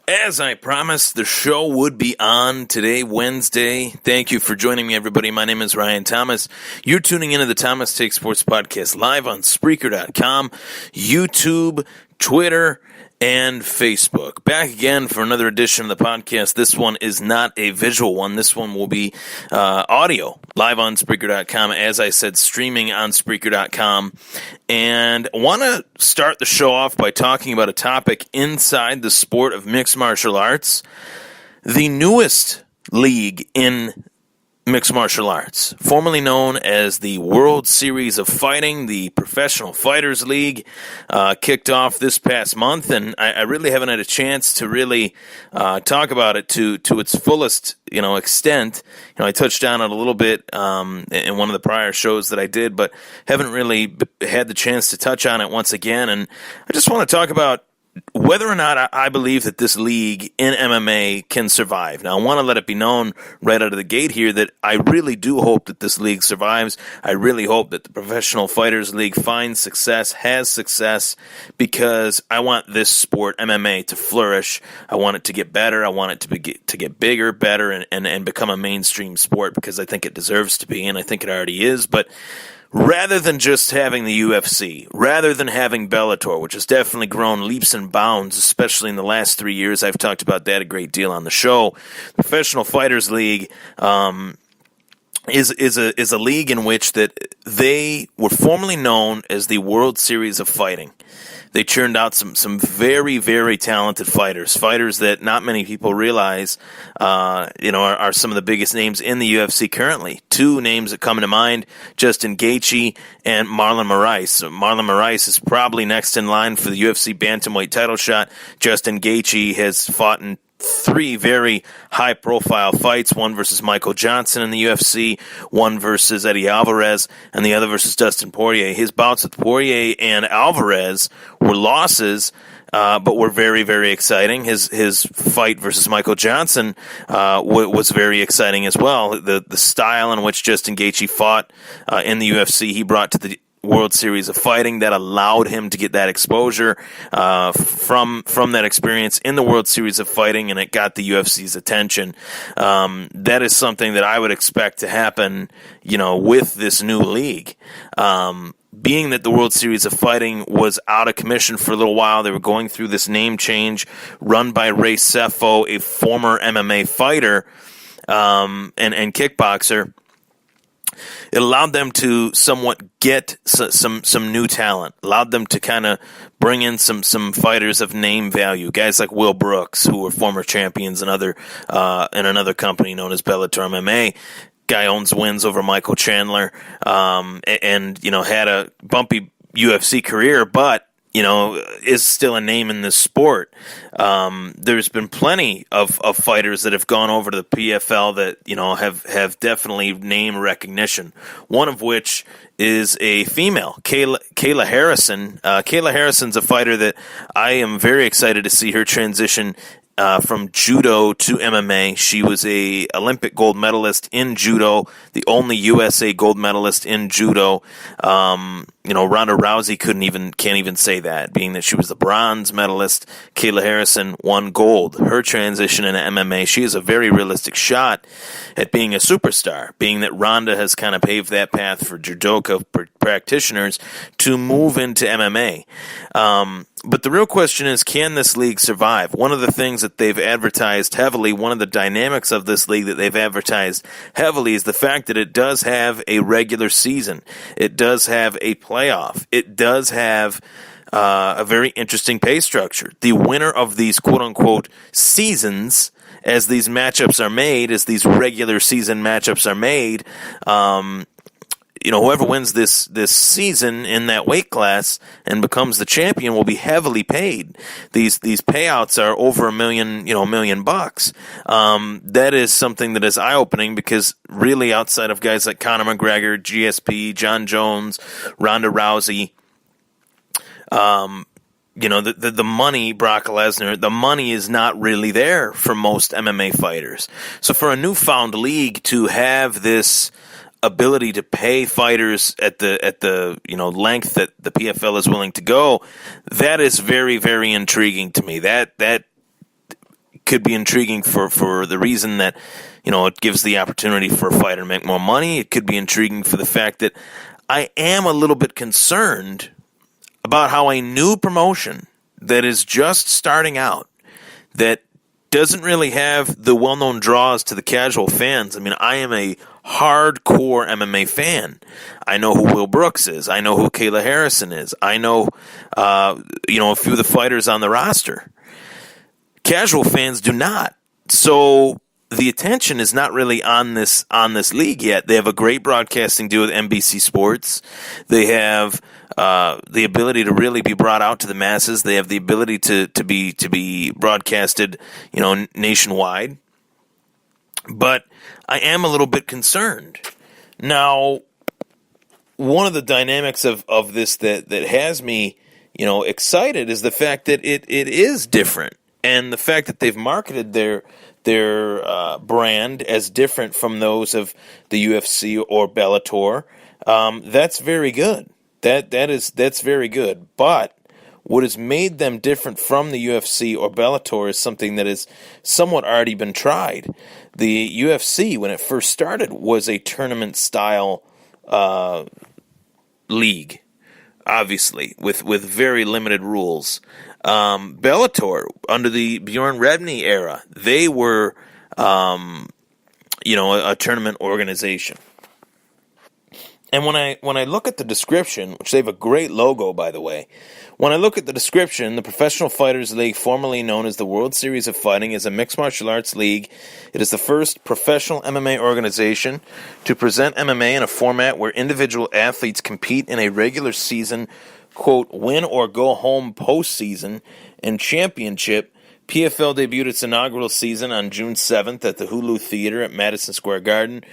As I promised, the show would be on today, Wednesday. Thank you for joining me, everybody. My name is Ryan Thomas. You're tuning into the Thomas Take Sports Podcast live on Spreaker.com, YouTube, Twitter, and Facebook. Back again for another edition of the podcast. This one is not a visual one. This one will be audio, live on Spreaker.com. As I said, streaming on Spreaker.com. And I want to start the show off by talking about a topic inside the sport of mixed martial arts. The newest league in mixed martial arts, formerly known as the World Series of Fighting, the Professional Fighters League, kicked off this past month, and I really haven't had a chance to really talk about it to its fullest, extent. I touched on it a little bit in one of the prior shows that I did, but haven't really had the chance to touch on it once again. And I just want to talk about whether or not I believe that this league in MMA can survive. Now, I want to let it be known right out of the gate here that I really do hope that this league survives. I really hope that the Professional Fighters League finds success, has success, because I want this sport, MMA, to flourish. I want it to get better. I want it to get bigger, better, and become a mainstream sport, because I think it deserves to be, and I think it already is. But rather than just having the UFC, rather than having Bellator, which has definitely grown leaps and bounds, especially in the last 3 years, I've talked about that a great deal on the show. The Professional Fighters League is a league in which that they were formerly known as the World Series of Fighting. They churned out some very, very talented fighters that not many people realize, are some of the biggest names in the UFC currently. Two names that come to mind: Justin Gaethje and Marlon Moraes. So Marlon Moraes is probably next in line for the UFC bantamweight title shot. Justin Gaethje has fought in 3 very high-profile fights, one versus Michael Johnson in the UFC, one versus Eddie Alvarez, and the other versus Dustin Poirier. His bouts with Poirier and Alvarez were losses, but were very, very exciting. His fight versus Michael Johnson was very exciting as well. The style in which Justin Gaethje fought in the UFC, he brought to the World Series of Fighting, that allowed him to get that exposure from that experience in the World Series of Fighting, and it got the UFC's attention. That is something that I would expect to happen, with this new league. Being that the World Series of Fighting was out of commission for a little while, they were going through this name change run by Ray Sefo, a former MMA fighter and kickboxer. It allowed them to somewhat get some new talent, allowed them to kind of bring in some fighters of name value, guys like Will Brooks, who were former champions in another company known as Bellator MMA. Guy owns wins over Michael Chandler, and had a bumpy UFC career, but is still a name in this sport. There's been plenty of fighters that have gone over to the PFL that, have definitely name recognition. One of which is a female, Kayla Harrison. Kayla Harrison's a fighter that I am very excited to see her transition from judo to MMA. She was a Olympic gold medalist in judo, the only USA gold medalist in judo. Ronda Rousey can't even say that, being that she was the bronze medalist. Kayla Harrison won gold. Her transition into MMA, she has a very realistic shot at being a superstar, being that Ronda has kind of paved that path for judoka practitioners to move into MMA. But the real question is, can this league survive? One of the things that they've advertised heavily, one of the dynamics of this league that they've advertised heavily, is the fact that it does have a regular season. It does have a playoff. It does have a very interesting pay structure. The winner of these quote-unquote seasons, as these matchups are made, as these regular season matchups are made, whoever wins this season in that weight class and becomes the champion will be heavily paid. These payouts are over $1 million bucks. That is something that is eye-opening, because really, outside of guys like Conor McGregor, GSP, John Jones, Ronda Rousey, the money, Brock Lesnar, the money is not really there for most MMA fighters. So for a newfound league to have this ability to pay fighters at the length that the PFL is willing to go, that is very, very intriguing to me. That could be intriguing for the reason that, it gives the opportunity for a fighter to make more money. It could be intriguing for the fact that I am a little bit concerned about how a new promotion that is just starting out, that doesn't really have the well-known draws to the casual fans. I mean, I am a hardcore MMA fan. I know who Will Brooks is. I know who Kayla Harrison is. I know, a few of the fighters on the roster. Casual fans do not. So the attention is not really on this league yet. They have a great broadcasting deal with NBC Sports. They have the ability to really be brought out to the masses. They have the ability to be broadcasted, nationwide. But I am a little bit concerned. Now, one of the dynamics of this that has me, excited is the fact that it is different, and the fact that they've marketed their brand as different from those of the UFC or Bellator. That's very good. That's very good. But what has made them different from the UFC or Bellator is something that has somewhat already been tried. The UFC, when it first started, was a tournament-style league, obviously, with very limited rules. Bellator, under the Bjorn Rebney era, they were, a tournament organization. And when I look at the description, which they have a great logo, by the way, when I look at the description, the Professional Fighters League, formerly known as the World Series of Fighting, is a mixed martial arts league. It is the first professional MMA organization to present MMA in a format where individual athletes compete in a regular season, quote, win or go home postseason and championship. PFL debuted its inaugural season on June 7th at the Hulu Theater at Madison Square Garden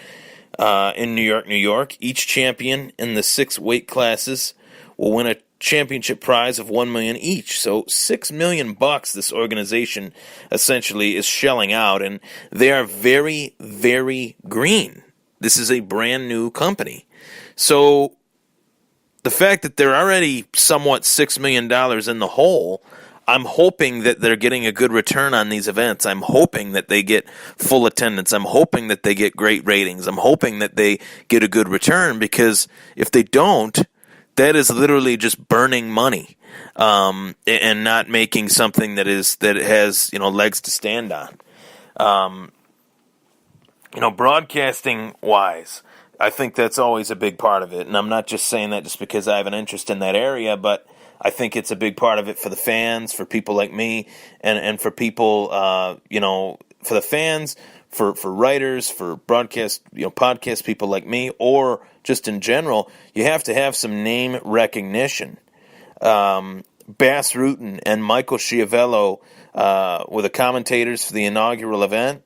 in New York. Each champion in the 6 weight classes will win a championship prize of $1 million each. So $6 million this organization essentially is shelling out, and they are very, very green. This is a brand new company. So the fact that they're already somewhat $6 million in the hole, I'm hoping that they're getting a good return on these events. I'm hoping that they get full attendance. I'm hoping that they get great ratings. I'm hoping that they get a good return, because if they don't, that is literally just burning money and not making something that has legs to stand on. Broadcasting wise, I think that's always a big part of it, and I'm not just saying that just because I have an interest in that area, but I think it's a big part of it for the fans, for people like me, and for people, for the fans, for writers, for broadcast, podcast people like me, or just in general. You have to have some name recognition. Bas Rutten and Michael Schiavello were the commentators for the inaugural event.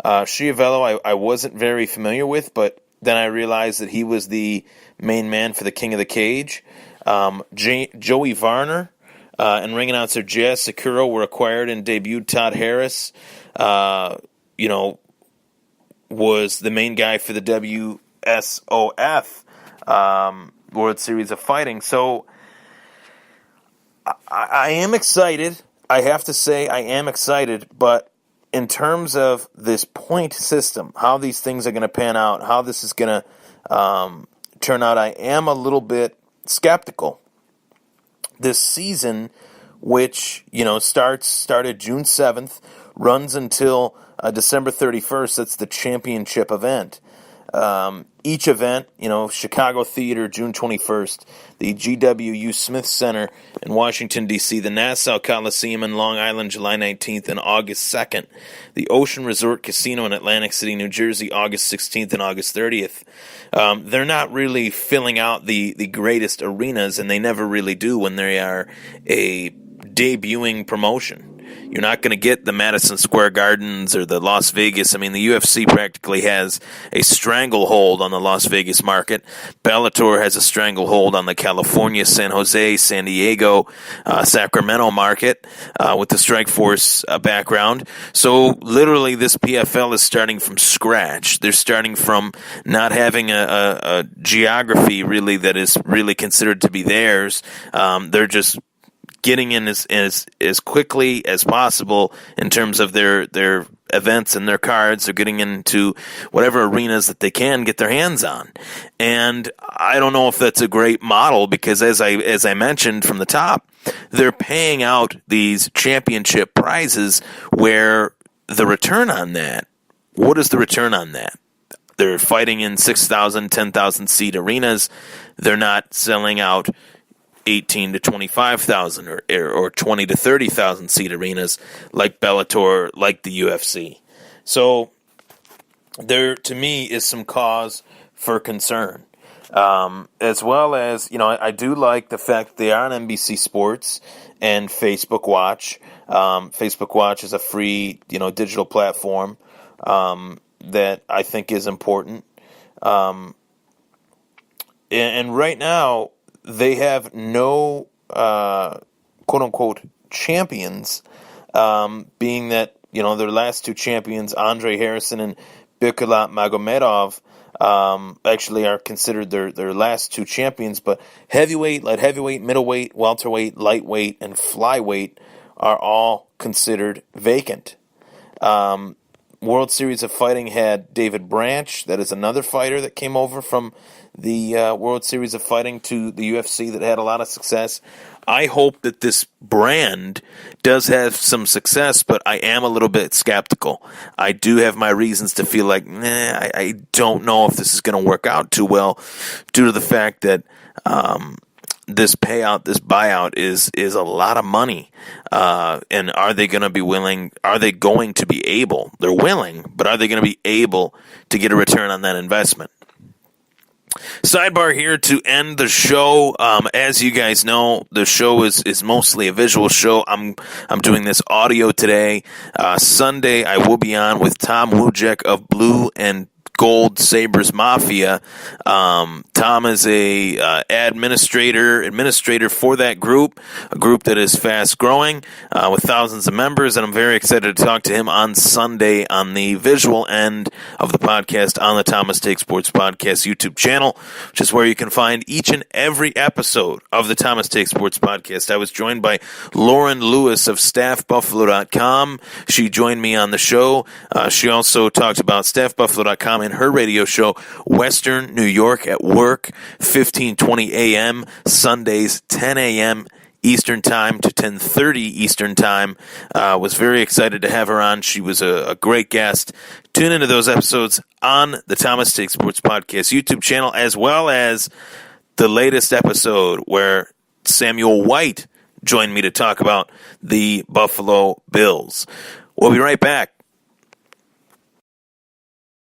Schiavello I wasn't very familiar with, but then I realized that he was the main man for the King of the Cage. Joey Varner and ring announcer Jazz Sakura were acquired and debuted. Todd Harris, was the main guy for the WSOF World Series of Fighting. So I am excited. I have to say I am excited, but in terms of this point system, how these things are going to pan out, how this is going to turn out, I am a little bit skeptical. This season, which started June 7th, runs until December 31st. That's the championship event. Each event, Chicago Theater, June 21st, the GWU Smith Center in Washington, D.C., the Nassau Coliseum in Long Island, July 19th and August 2nd, the Ocean Resort Casino in Atlantic City, New Jersey, August 16th and August 30th. They're not really filling out the greatest arenas, and they never really do when they are a debuting promotion. You're not going to get the Madison Square Gardens or the Las Vegas. I mean, the UFC practically has a stranglehold on the Las Vegas market. Bellator has a stranglehold on the California, San Jose, San Diego, Sacramento market with the Strikeforce background. So literally this PFL is starting from scratch. They're starting from not having a geography really that is really considered to be theirs. They're just getting in as quickly as possible in terms of their events and their cards. They're getting into whatever arenas that they can get their hands on. And I don't know if that's a great model, because as I mentioned from the top, they're paying out these championship prizes where the return on that, what is the return on that? They're fighting in 6,000, 10,000 seat arenas. They're not selling out 18 to 25,000 or 20 to 30,000 seat arenas like Bellator, like the UFC. So there, to me, is some cause for concern. As well as, I do like the fact they are on NBC Sports and Facebook Watch. Facebook Watch is a free, digital platform that I think is important. And right now, they have no quote-unquote champions, being that, their last two champions, Andre Harrison and Bikulat Magomedov, actually are considered their last two champions. But heavyweight, light heavyweight, middleweight, welterweight, lightweight, and flyweight are all considered vacant. World Series of Fighting had David Branch. That is another fighter that came over from the World Series of Fighting to the UFC that had a lot of success. I hope that this brand does have some success, but I am a little bit skeptical. I do have my reasons to feel like, I don't know if this is going to work out too well, due to the fact that this buyout is a lot of money. And are they going to be willing? Are they going to be able? They're willing, but are they going to be able to get a return on that investment? Sidebar here to end the show. As you guys know, the show is mostly a visual show. I'm doing this audio today. Sunday, I will be on with Tom Wujek of Blue and Gold Sabres Mafia. Tom is a administrator for that group, a group that is fast growing with thousands of members, and I'm very excited to talk to him on Sunday on the visual end of the podcast on the Thomas Take Sports Podcast YouTube channel, which is where you can find each and every episode of the Thomas Take Sports Podcast. I was joined by Lauren Lewis of StaffBuffalo.com. She joined me on the show. She also talked about StaffBuffalo.com in her radio show, Western New York at Work, 15:20 a.m., Sundays, 10 a.m. Eastern Time to 10:30 Eastern Time. Was very excited to have her on. She was a great guest. Tune into those episodes on the Thomas Take Sports Podcast YouTube channel, as well as the latest episode where Samuel White joined me to talk about the Buffalo Bills. We'll be right back